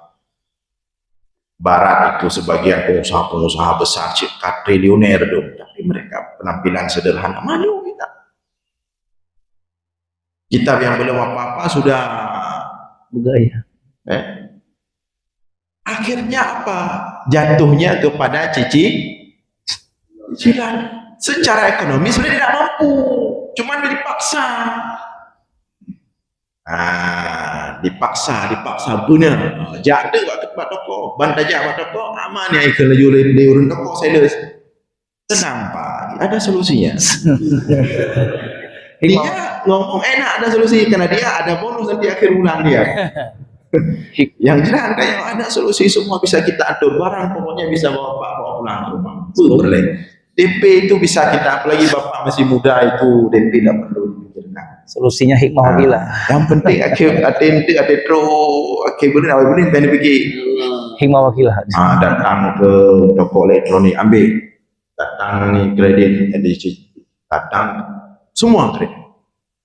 Barat itu sebagian pengusaha-pengusaha besar, triliuner dong, tapi mereka penampilan sederhana, malu kita. Kita yang belum apa-apa sudah Budaya. Akhirnya apa? Jatuhnya kepada cicilan. Secara ekonomi sudah tidak mampu, cuman dipaksa. Dipaksa benar. Jadi waktu tempat toko, bantaja tempat toko, aman ya ikan lejulin diurun toko sales. Tenang Pak, ada solusinya. Dia ngomong enak ada solusi karena dia ada bonus nanti akhir bulan dia. Yang jelas kayak ada solusi, semua bisa kita atur, barang pokoknya bisa bawa pulang ke rumah. Boleh. DP itu bisa kita, apalagi bapak masih muda itu DP tidak perlu dipikirkan. Solusinya hikmah gila. Yang penting ada boleh pengen pikir. Hikmah wakilah. Datang ke toko elektronik ambil, datang nih kredit edisi, datang semua kredit.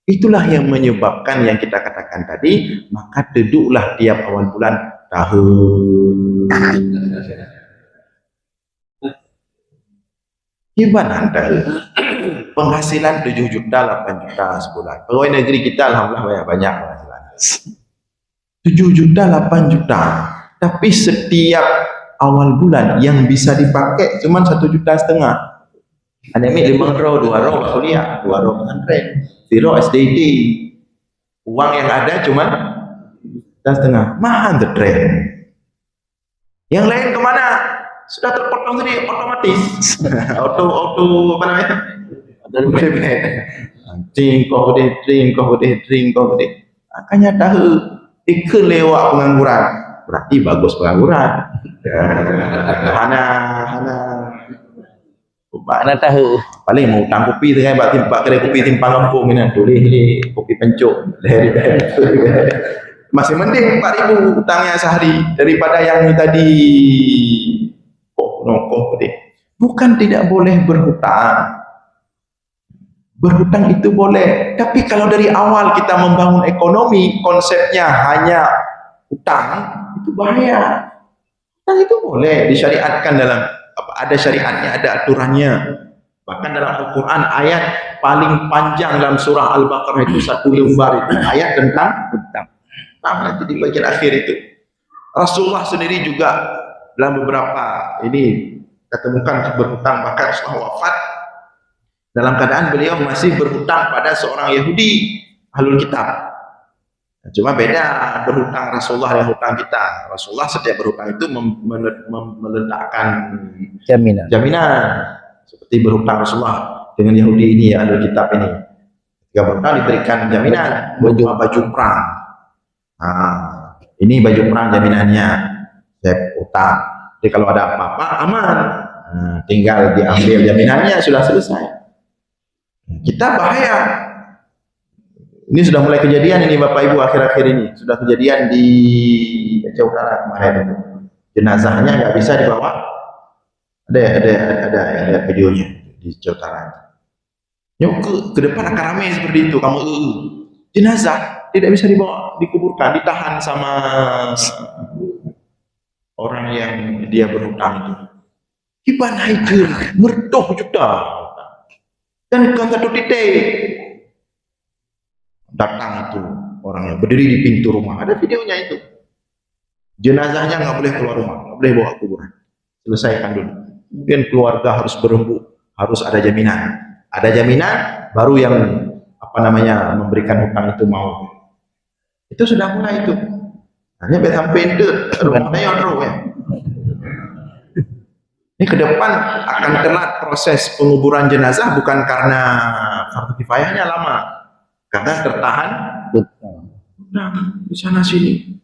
Itulah yang menyebabkan yang kita katakan tadi, maka duduklah tiap awal bulan tahun. Gimana anda? Penghasilan 7 juta, 8 juta sebulan. Pegawai negeri kita alhamdulillah banyak penghasilan. 7 juta, 8 juta. Tapi setiap awal bulan yang bisa dipakai cuma 1,5 juta. Ada yang 5 row, 2 row kuliah, 2 row pesantren, 0 SDT. Uang yang ada cuma 1,5. Mahal the trend. Yang lain kemana? Sudah terpotong sendiri otomatis. auto apa namanya? Drink. Makanya tahu ikut lewat pengangguran. Berarti bagus pengangguran. Hana Mana tahu. Paling mau utang kopi dengan bak kedai kopi timpang kampung ni tulis ni kopi pencuk. Masih mending 4,000 utangnya sehari daripada yang tadi nongkoh tadi. Bukan tidak boleh berhutang. Berhutang itu boleh, tapi kalau dari awal kita membangun ekonomi konsepnya hanya utang, itu bahaya. Utang itu boleh disyariatkan dalam ada syariatnya, ada aturannya. Bahkan dalam Al-Quran ayat paling panjang dalam surah Al-Baqarah itu 1 lembar itu ayat tentang utang. Nanti di bagian akhir itu Rasulullah sendiri juga dalam beberapa ini ketemukan berhutang, bahkan Rasulullah wafat dalam keadaan beliau masih berhutang pada seorang Yahudi ahlul kitab. Cuma beda berhutang Rasulullah dan hutang kita. Rasulullah setiap berhutang itu meletakkan jaminan seperti berhutang Rasulullah dengan Yahudi ini ahlul kitab ini. Ketika berhutang diberikan jaminan baju perang. Nah, ini baju perang jaminannya, saya utang. Jadi kalau ada apa-apa aman, tinggal diambil jaminannya, sudah selesai. Kita bahaya. Ini sudah mulai kejadian ini Bapak Ibu akhir-akhir ini, sudah kejadian di Aceh Utara kemarin itu. Jenazahnya nggak bisa dibawa. Ada videonya di Aceh Utara. Nyok ke depan akan ramai seperti itu. Kamu jenazah tidak bisa dibawa, dikuburkan, ditahan sama orang yang dia berhutang itu. Iban hadir merdoh juta dan ke satu titik datang itu orangnya berdiri di pintu rumah, ada videonya itu. Jenazahnya nggak boleh keluar rumah, nggak boleh bawa kuburan, selesaikan dulu. Kemudian keluarga harus berembuk, harus ada jaminan baru yang memberikan hutang itu mau. Itu sudah mulai itu. Hanya sampai itu rumahnya yang ya. Ini ke depan akan telat proses penguburan jenazah bukan karena fardu kifayahnya lama, karena tertahan di sana sini.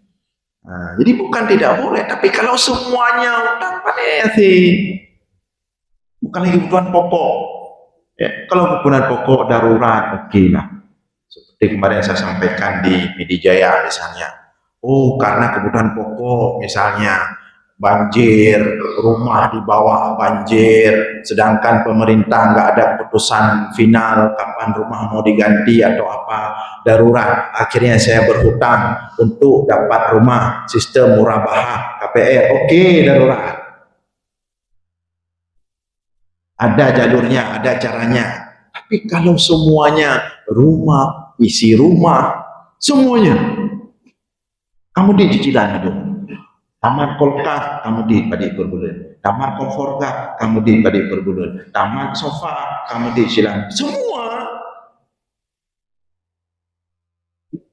Nah, jadi bukan tidak boleh, tapi kalau semuanya utang pada sih, bukan lagi kebutuhan pokok. Ya, kalau kebutuhan pokok darurat, oke lah. Seperti kemarin saya sampaikan di Pidijaya misalnya. Oh, karena kebutuhan pokok misalnya banjir, rumah di bawah banjir, sedangkan pemerintah nggak ada keputusan final kapan rumah mau diganti atau apa, darurat. Akhirnya saya berhutang untuk dapat rumah sistem murabahah KPR. Oke, darurat. Ada jalurnya, ada caranya. Tapi kalau semuanya rumah, isi rumah, semuanya kamu di cicilan itu. Taman kolkas kamu di padi per bulan, taman komforga kamu di padi per bulan, taman sofa kamu di cicilan, semua.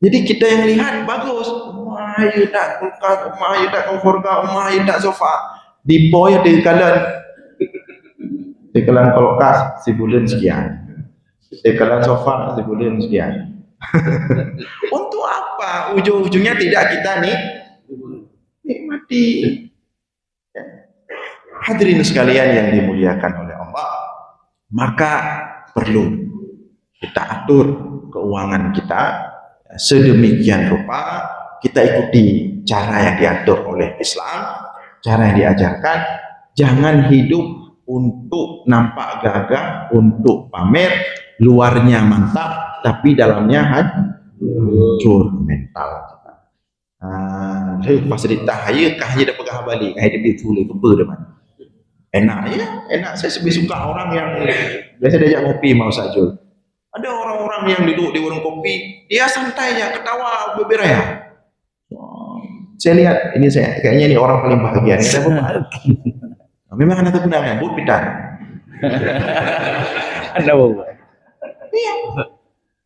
Jadi kita yang lihat bagus, rumah you tak kolkas, rumah you tak komforga, rumah you tak sofa, di boy di kalan kolkas sebulan sekian, di kalan sofa sebulan sekian. Untuk apa? Ujung-ujungnya tidak kita nikmati. Hadirin sekalian yang dimuliakan oleh Allah, maka perlu kita atur keuangan kita sedemikian rupa, kita ikuti cara yang diatur oleh Islam, cara yang diajarkan. Jangan hidup untuk nampak gagah, untuk pamer, luarnya mantap tapi dalamnya hancur mental. Fasilitas saya kah dia dapat balik, dia betul apa depan. Enak ya, enak. Saya lebih suka orang yang biasa diajak ngopi mau Sajul. Ada orang-orang yang duduk di warung kopi, dia santai aja, ketawa beberaya. Saya lihat ini kayaknya ini orang paling bahagia. Memang anak kegunaan, but pitan. Anda bawa. Iya.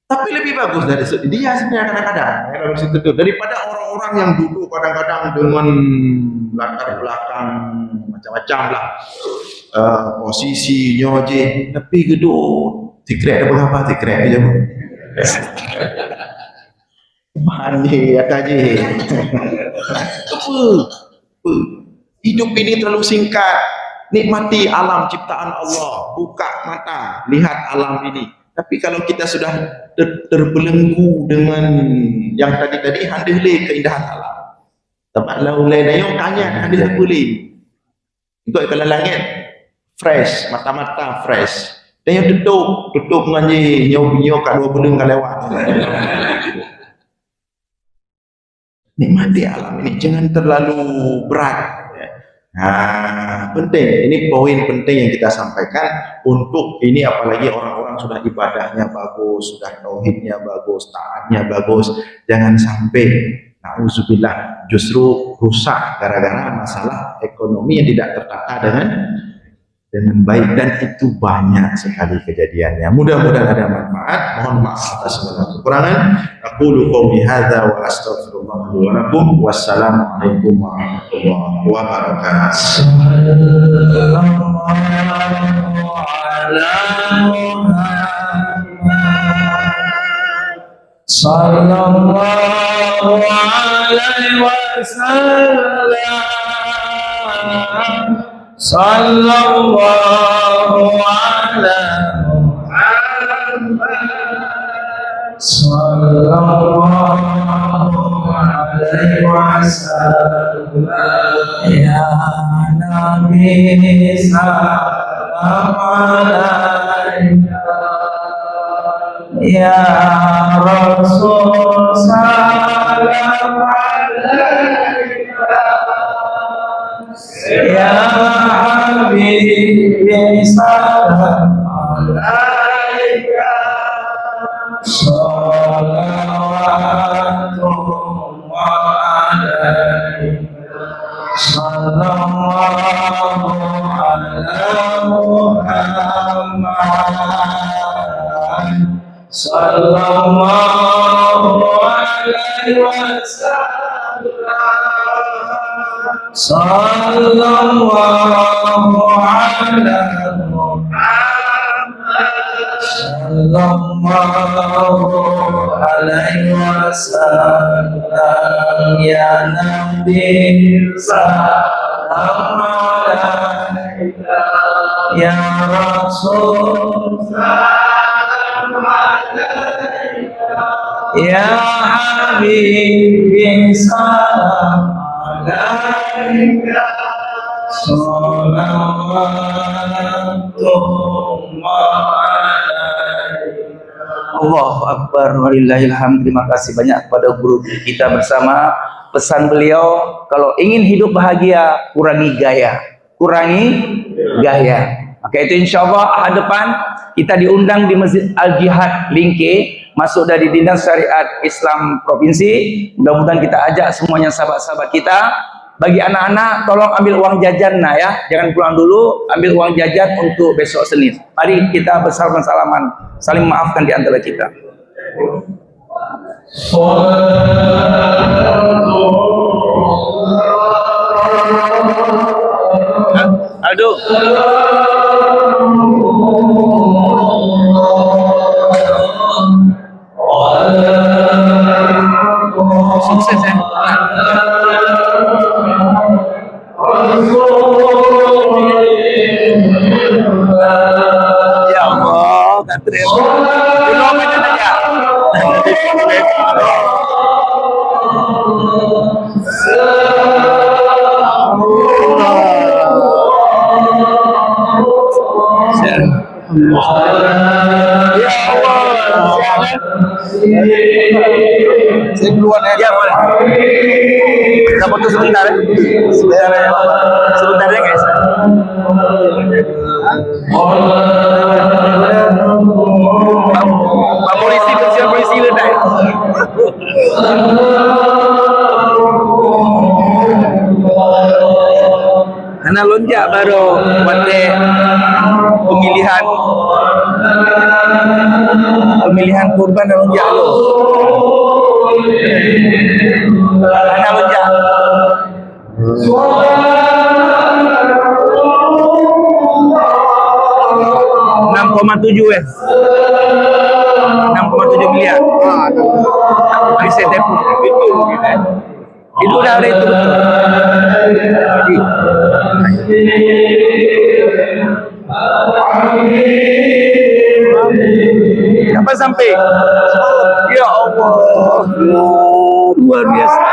Tapi lebih bagus dari dia sebenarnya kadang-kadang daripada orang-orang yang duduk kadang-kadang dengan latar belakang macam-macam lah, posisi nyoje, tapi gedung tikrek ada berapa tikrek aja bu. Mandi aja. Hidup ini terlalu singkat. nikmati alam ciptaan Allah, buka mata, lihat alam ini. Tapi kalau kita sudah terbelenggu dengan yang tadi handele keindahan alam. Tempat laulai dayung tanya ada apa boleh. Ikut kalau langit fresh, mata-mata fresh. Dan yang tutup dengan nyo kat dua bulan kalau lewat. Nikmati alam ini, jangan terlalu berat. Penting, ini poin penting yang kita sampaikan untuk ini, apalagi orang-orang sudah ibadahnya bagus, sudah tauhidnya bagus, taatnya bagus, jangan sampai na'udzubillah justru rusak gara-gara masalah ekonomi yang tidak tertata dengan baik, dan itu banyak sekali kejadiannya. Mudah-mudahan ada manfaat. Mohon maaf atas segala kekurangan. Aqulu qouli hadza wa astaghfirullah li wa lakum. Wassalamualaikum warahmatullahi wabarakatuh. Sallallahu alaihi wasallam. Sallallahu ala Muhammad. Sallallahu alaihi wasallam. Ya Nabi salam alaika. Ya Rasul salam alaika. Ya Habibi salam alaika. Salawatullah alaika. Sallallahu ala Muhammad. Sallallahu alaihi wasallam. Sallallahu ala Muhammad. Sallallahu alaihi wasallam. Ya Nabi salam alaika. Ya Rasul salam alaika. Ya Habibi salam alaika. Allahu Akbar walillahil hamd. Terima kasih banyak kepada guru kita bersama. Pesan beliau, kalau ingin hidup bahagia, kurangi gaya. Maka itu insyaAllah ahad depan kita diundang di Masjid Al-Jihad Lingke, masuk dari Dinas Syariat Islam Provinsi. Mudah-mudahan kita ajak semuanya sahabat-sahabat kita. Bagi anak-anak, tolong ambil uang jajan ya, jangan pulang dulu, ambil uang jajan untuk besok Senin. Mari kita bersalaman, saling maafkan di antara kita. Aduh. Sukses ya. Ya Allah, tak terima. Belum itu saja. Ya Allah. Saya keluar ya. Ya boleh. Kita foto sebentar ya. Sebentar ya guys. Pak polisi bersih polisi ledai. Karena lonjak baru buat pemilihan kurban dan lonjak lo. Karena lonjak. 6,7 ya. 6,7 miliar. Ini saya tepu itu gitu. Itu udah ada itu betul. Jadi sampai? Ya Allah, luar biasa.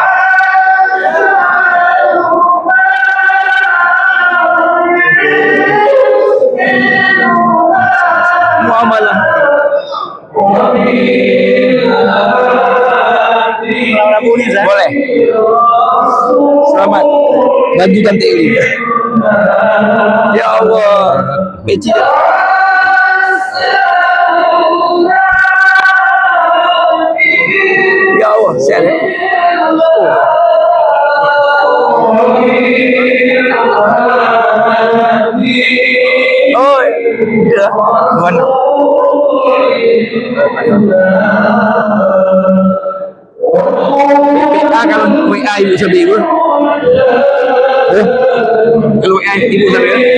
Muamalah. Boleh. Selamat. Bagi cantik ini. Ya Allah. Beci dah. Ya Allah, siap. Oh, ya. Mana? Kalau WA ibu sampai ibu. Kalau WA ibu sampai